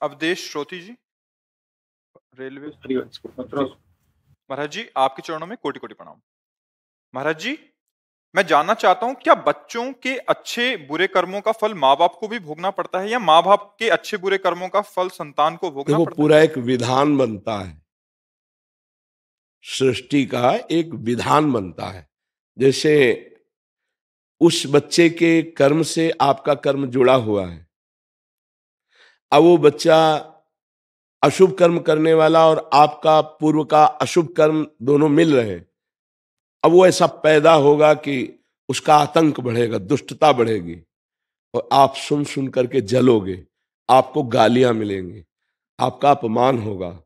अवधेश श्रोती जी, railway जी। हरिवंश। महाराज जी, आपके चरणों में कोटि कोटि प्रणाम। महाराज जी, मैं जानना चाहता हूं, क्या बच्चों के अच्छे बुरे कर्मों का फल माँ बाप को भी भोगना पड़ता है, या माँ बाप के अच्छे बुरे कर्मों का फल संतान को भोगना देखो, पड़ता पूरा एक विधान बनता है, सृष्टि का एक विधान बनता है। जैसे उस बच्चे के कर्म से आपका कर्म जुड़ा हुआ है। अब वो बच्चा अशुभ कर्म करने वाला और आपका पूर्व का अशुभ कर्म दोनों मिल रहे हैं। अब वो ऐसा पैदा होगा कि उसका आतंक बढ़ेगा, दुष्टता बढ़ेगी, और आप सुन सुन करके जलोगे, आपको गालियां मिलेंगी, आपका अपमान होगा,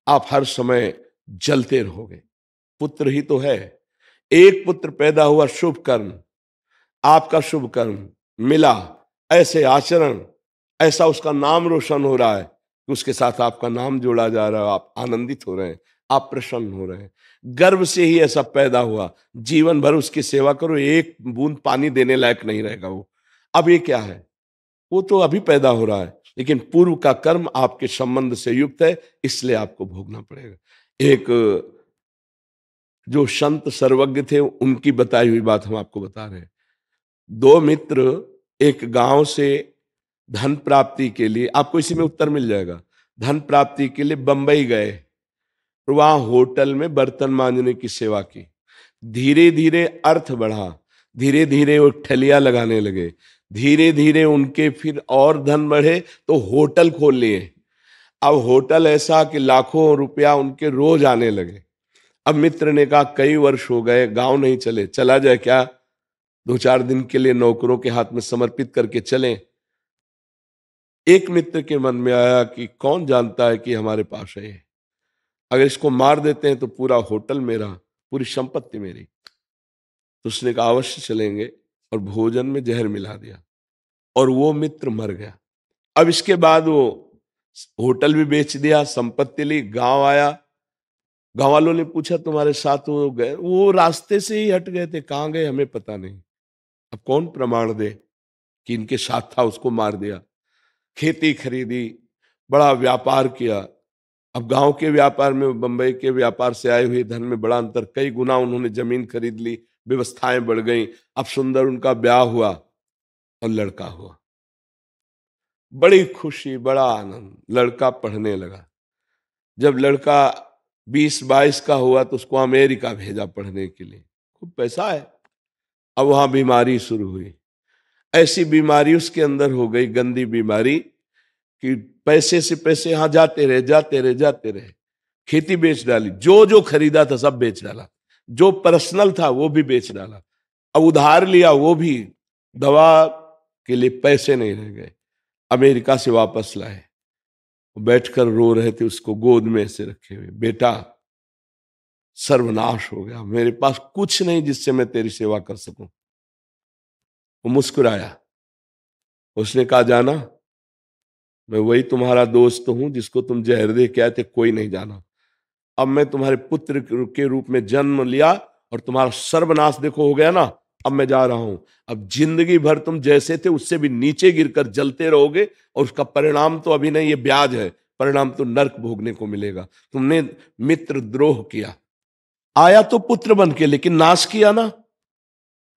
आप हर समय जलते रहोगे। पुत्र ही तो है, एक पुत्र पैदा हुआ, शुभ कर्म, आपका शुभ कर्म मिला, ऐसे आचरण, ऐसा उसका नाम रोशन हो रहा है कि उसके साथ आपका नाम जोड़ा जा रहा है, आप आनंदित हो रहे हैं, आप प्रसन्न हो रहे हैं। गर्भ से ही ऐसा पैदा हुआ, जीवन भर उसकी सेवा करो, एक बूंद पानी देने लायक नहीं रहेगा वो। अब ये क्या है? वो तो अभी पैदा हो रहा है, लेकिन पूर्व का कर्म आपके संबंध से युक्त है, इसलिए आपको भोगना पड़ेगा। एक जो संत सर्वज्ञ थे, उनकी बताई हुई बात हम आपको बता रहे हैं। दो मित्र एक गांव से धन प्राप्ति के लिए, आपको इसी में उत्तर मिल जाएगा, धन प्राप्ति के लिए बंबई गए, और वहां होटल में बर्तन मांजने की सेवा की। धीरे धीरे अर्थ बढ़ा, धीरे धीरे वो ठलिया लगाने लगे, धीरे धीरे उनके फिर और धन बढ़े तो होटल खोल लिए। अब होटल ऐसा कि लाखों रुपया उनके रोज आने लगे। अब मित्र ने कहा कई वर्ष हो गए, गांव नहीं चले, चला जाए क्या, 2-4 दिन के लिए नौकरों के हाथ में समर्पित करके चलें। एक मित्र के मन में आया कि कौन जानता है कि हमारे पास है, अगर इसको मार देते हैं तो पूरा होटल मेरा, पूरी संपत्ति मेरी। तो उसने कहा अवश्य चलेंगे, और भोजन में जहर मिला दिया, और वो मित्र मर गया। अब इसके बाद वो होटल भी बेच दिया, संपत्ति ली, गांव आया। गांव वालों ने पूछा तुम्हारे साथ वो गए? वो रास्ते से ही हट गए थे, कहाँ गए हमें पता नहीं। अब कौन प्रमाण दे कि इनके साथ था, उसको मार दिया। खेती खरीदी, बड़ा व्यापार किया। अब गांव के व्यापार में बंबई के व्यापार से आए हुए धन में बड़ा अंतर, कई गुना उन्होंने जमीन खरीद ली, व्यवस्थाएं बढ़ गई। अब सुंदर उनका ब्याह हुआ और लड़का हुआ, बड़ी खुशी, बड़ा आनंद। लड़का पढ़ने लगा। जब लड़का 20-22 का हुआ तो उसको अमेरिका भेजा पढ़ने के लिए, खूब पैसा है। अब वहां बीमारी शुरू हुई, ऐसी बीमारी उसके अंदर हो गई, गंदी बीमारी, कि पैसे से पैसे यहां जाते रहे, जाते रहे, जाते रहे। खेती बेच डाली, जो जो खरीदा था सब बेच डाला, जो पर्सनल था वो भी बेच डाला। अब उधार लिया वो भी, दवा के लिए पैसे नहीं रह गए। अमेरिका से वापस लाए, बैठकर रो रहे थे, उसको गोद में ऐसे रखे हुए, बेटा सर्वनाश हो गया, मेरे पास कुछ नहीं जिससे मैं तेरी सेवा कर सकूं। वो मुस्कुराया, उसने कहा जाना, मैं वही तुम्हारा दोस्त हूं जिसको तुम जहर दे के आए थे, कोई नहीं जाना। अब मैं तुम्हारे पुत्र के रूप में जन्म लिया और तुम्हारा सर्वनाश देखो हो गया ना, अब मैं जा रहा हूं। अब जिंदगी भर तुम जैसे थे उससे भी नीचे गिरकर जलते रहोगे, और उसका परिणाम तो अभी नहीं, ये ब्याज है, परिणाम तो नरक भोगने को मिलेगा। तुमने मित्र द्रोह किया, आया तो पुत्र बन के, लेकिन नाश किया ना,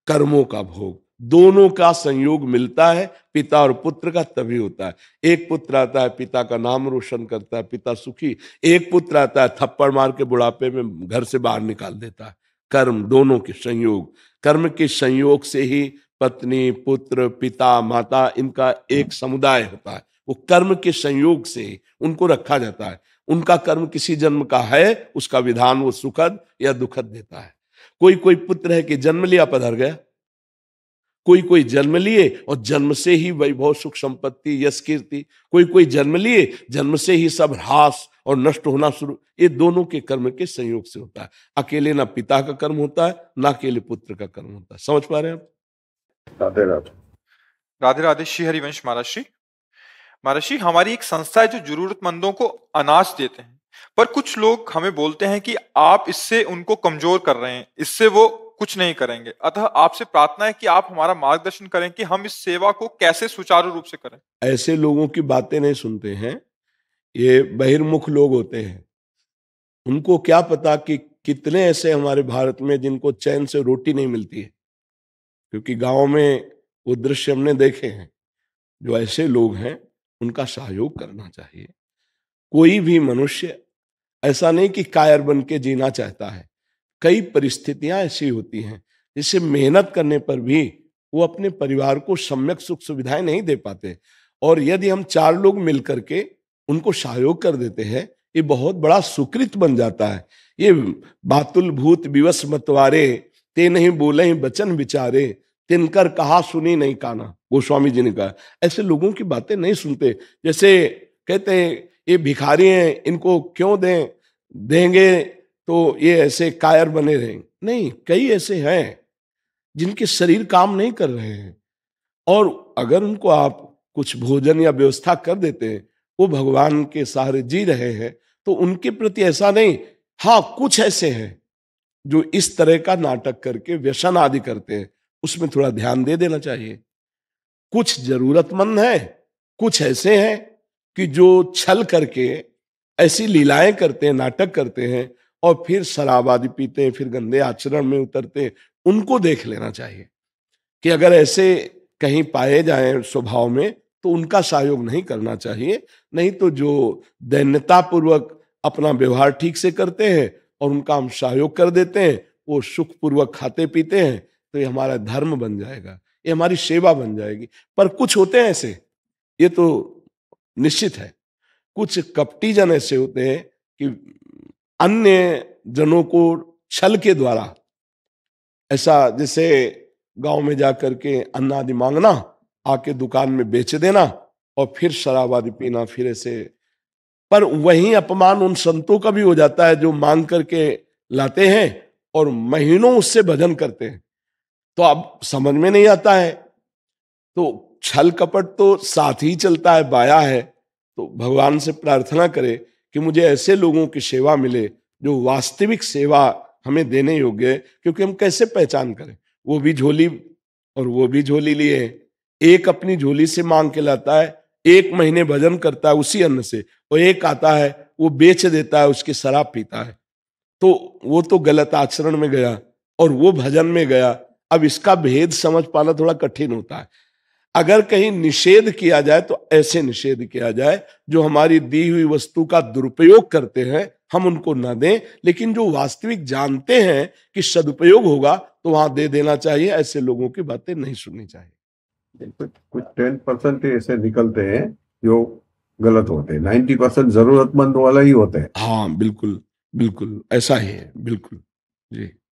कर्मों का भोग। दोनों का संयोग मिलता है, पिता और पुत्र का, तभी होता है। एक पुत्र आता है, पिता का नाम रोशन करता है, पिता सुखी। एक पुत्र आता है, थप्पड़ मार के बुढ़ापे में घर से बाहर निकाल देता है। कर्म, दोनों के संयोग, कर्म के संयोग से ही पत्नी, पुत्र, पिता, माता, इनका एक समुदाय होता है। वो कर्म के संयोग से ही उनको रखा जाता है। उनका कर्म किसी जन्म का है, उसका विधान वो सुखद या दुखद देता है। कोई कोई पुत्र है कि जन्म लिया पधर गया, कोई कोई जन्म लिए और जन्म से ही वैभव, सुख, संपत्ति, यश, कीर्ति। कोई कोई जन्म लिए, जन्म से ही सब ह्रास और नष्ट होना शुरू। ये दोनों के कर्म के संयोग से होता है। अकेले ना पिता का कर्म होता है, ना अकेले पुत्र का कर्म होता है। समझ पा रहे हैं आप? राधे राधे। राधे राधे। श्री हरिवंश महाराज श्री। महाराज श्री, हमारी एक संस्था है जो जरूरतमंदों को अनाज देते हैं, पर कुछ लोग हमें बोलते हैं कि आप इससे उनको कमजोर कर रहे हैं, इससे वो कुछ नहीं करेंगे। अतः आपसे प्रार्थना है कि आप हमारा मार्गदर्शन करें कि हम इस सेवा को कैसे सुचारू रूप से करें। ऐसे लोगों की बातें नहीं सुनते हैं, ये बहिर्मुख लोग होते हैं, उनको क्या पता कि कितने ऐसे हमारे भारत में जिनको चैन से रोटी नहीं मिलती है, क्योंकि गांव में वो दृश्य हमने देखे हैं। जो ऐसे लोग हैं उनका सहयोग करना चाहिए। कोई भी मनुष्य ऐसा नहीं कि कायर बन के जीना चाहता है। कई परिस्थितियां ऐसी होती हैं जिससे मेहनत करने पर भी वो अपने परिवार को सम्यक सुख सुविधाएं नहीं दे पाते, और यदि हम 4 लोग मिल करके उनको सहयोग कर देते हैं, ये बहुत बड़ा सुकृत बन जाता है। ये बातुल भूत विवश मतवारे, ते नहीं बोले ही बचन विचारे, तिनकर कहा सुनी नहीं काना, गोस्वामी जी ने कहा। ऐसे लोगों की बातें नहीं सुनते। जैसे कहते हैं ये भिखारी हैं, इनको क्यों देंगे तो ये ऐसे कायर बने रहेंगे। नहीं, कई ऐसे हैं जिनके शरीर काम नहीं कर रहे हैं, और अगर उनको आप कुछ भोजन या व्यवस्था कर देते हैं, वो भगवान के सहारे जी रहे हैं, तो उनके प्रति ऐसा नहीं। हाँ, कुछ ऐसे हैं जो इस तरह का नाटक करके व्यसन आदि करते हैं, उसमें थोड़ा ध्यान दे देना चाहिए। कुछ जरूरतमंद है, कुछ ऐसे हैं कि जो छल करके ऐसी लीलाएं करते हैं, नाटक करते हैं, और फिर शराब आदि पीते हैं, फिर गंदे आचरण में उतरते हैं। उनको देख लेना चाहिए कि अगर ऐसे कहीं पाए जाएं स्वभाव में, तो उनका सहयोग नहीं करना चाहिए। नहीं तो जो दैन्यता पूर्वक अपना व्यवहार ठीक से करते हैं और उनका हम सहयोग कर देते हैं, वो सुख पूर्वक खाते पीते हैं, तो ये हमारा धर्म बन जाएगा, ये हमारी सेवा बन जाएगी। पर कुछ होते हैं ऐसे, ये तो निश्चित है। कुछ कपटी जन ऐसे होते हैं कि अन्य जनों को छल के द्वारा, ऐसा जैसे गांव में जाकर के अन्न आदि मांगना, आके दुकान में बेच देना, और फिर शराब आदि पीना, फिर ऐसे। पर वही अपमान उन संतों का भी हो जाता है जो मांग करके लाते हैं और महीनों उससे भजन करते हैं। तो अब समझ में नहीं आता है। तो छल कपट तो साथ ही चलता है, बाया है। तो भगवान से प्रार्थना करे कि मुझे ऐसे लोगों की सेवा मिले जो वास्तविक सेवा हमें देने योग्य है। क्योंकि हम कैसे पहचान करें, वो भी झोली और वो भी झोली लिए। एक अपनी झोली से मांग के लाता है, 1 महीने भजन करता है उसी अन्न से, और एक आता है वो बेच देता है, उसकी शराब पीता है। तो वो तो गलत आचरण में गया और वो भजन में गया। अब इसका भेद समझ पाना थोड़ा कठिन होता है। अगर कहीं निषेध किया जाए तो ऐसे निषेध किया जाए जो हमारी दी हुई वस्तु का दुरुपयोग करते हैं, हम उनको न दें। लेकिन जो वास्तविक जानते हैं कि सदुपयोग होगा, तो वहां दे देना चाहिए। ऐसे लोगों की बातें नहीं सुननी चाहिए। कुछ 10% ऐसे निकलते हैं जो गलत होते हैं, 90% जरूरतमंद वाला ही होते हैं। हाँ, बिल्कुल बिल्कुल ऐसा ही है, बिल्कुल जी।